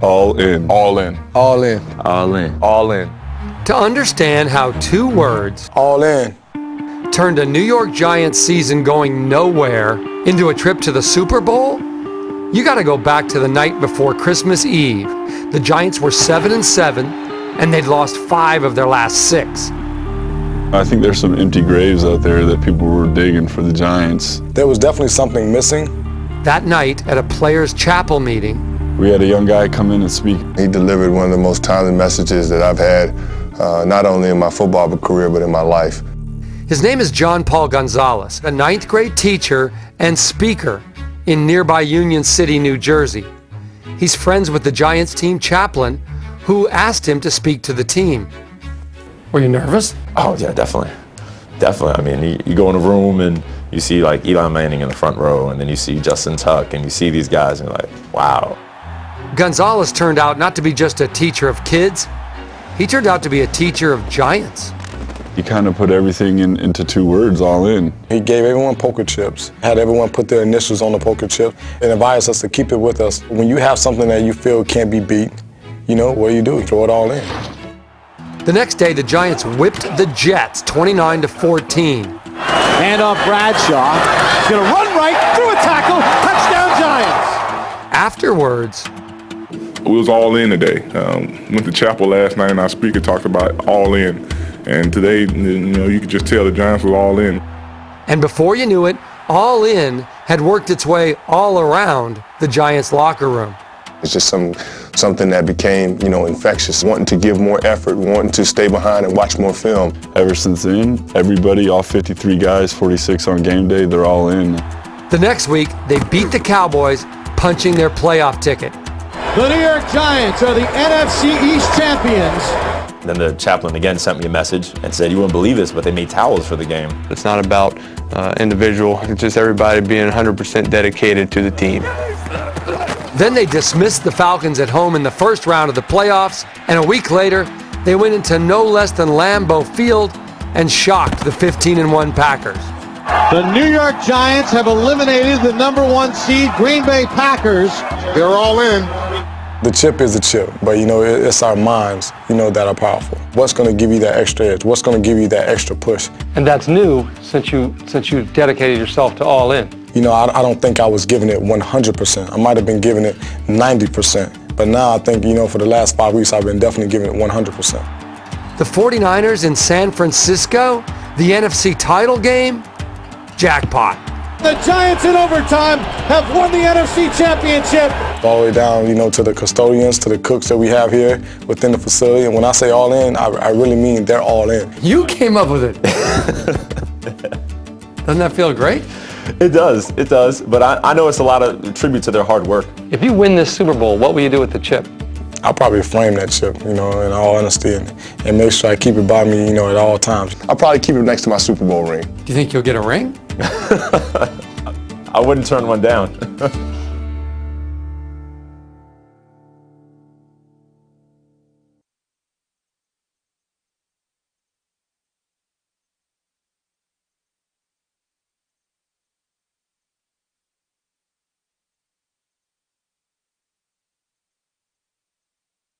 All in. All in. All in. All in. All in. To understand how two words All in. turned a New York Giants season going nowhere into a trip to the Super Bowl, you got to go back to the night before Christmas Eve. The Giants were 7-7, and they'd lost 5 of their last 6. I think there's some empty graves out there that people were digging for the Giants. There was definitely something missing. That night at a players' chapel meeting, We had a young guy come in and speak. He delivered one of the most timely messages that I've had, not only in my football career, but in my life. his name is John Paul Gonzalez, a 9th grade teacher and speaker in nearby Union City, New Jersey. He's friends with the Giants team chaplain who asked him to speak to the team. Were you nervous? Oh, yeah, definitely. Definitely. I mean, you go in a room and you see like Eli Manning in the front row, and then you see Justin Tuck, and you see these guys, and you're like, wow. Gonzalez turned out not to be just a teacher of kids. He turned out to be a teacher of giants. He kind of put everything into 2 words, all in. He gave everyone poker chips, had everyone put their initials on the poker chip, and advised us to keep it with us. When you have something that you feel can't be beat, you know, what do? You throw it all in. The next day, the Giants whipped the Jets 29-14. Hand off Bradshaw. He's going to run right through a tackle. Touchdown Giants. Afterwards, We was all in today. Went to chapel last night, and our speaker talked about all in. And today, you know, you could just tell the Giants was all in. and before you knew it, All In had worked its way all around the Giants locker room. It's just something that became, you know, infectious, wanting to give more effort, wanting to stay behind and watch more film. Ever since then, everybody, all 53 guys, 46 on game day, they're all in. The next week, they beat the Cowboys, punching their playoff ticket. The New York Giants are the NFC East champions. Then the chaplain again sent me a message and said, you wouldn't believe this, but they made towels for the game. It's not about individual, it's just everybody being 100% dedicated to the team. Then they dismissed the Falcons at home in the first round of the playoffs, and a week later, they went into no less than Lambeau Field and shocked the 15-1 Packers. The New York Giants have eliminated the #1 seed Green Bay Packers. They're all in. The chip is a chip, but, you know, it's our minds, you know, that are powerful. What's going to give you that extra edge? What's going to give you that extra push? And that's new since you dedicated yourself to All In. You know, I don't think I was giving it 100%. I might have been giving it 90%. But now I think, you know, for the last 5 weeks, I've been definitely giving it 100%. The 49ers in San Francisco, the NFC title game, jackpot. The Giants in overtime have won the NFC championship. All the way down, you know, to the custodians, to the cooks that we have here within the facility. And when I say all in, I really mean they're all in. You came up with it. Doesn't that feel great? It does, but I know it's a lot of tribute to their hard work. If you win this Super Bowl, what will you do with the chip? I'll probably frame that chip, you know, in all honesty, and make sure I keep it by me, you know, at all times. I'll probably keep it next to my Super Bowl ring. Do you think you'll get a ring? I wouldn't turn one down.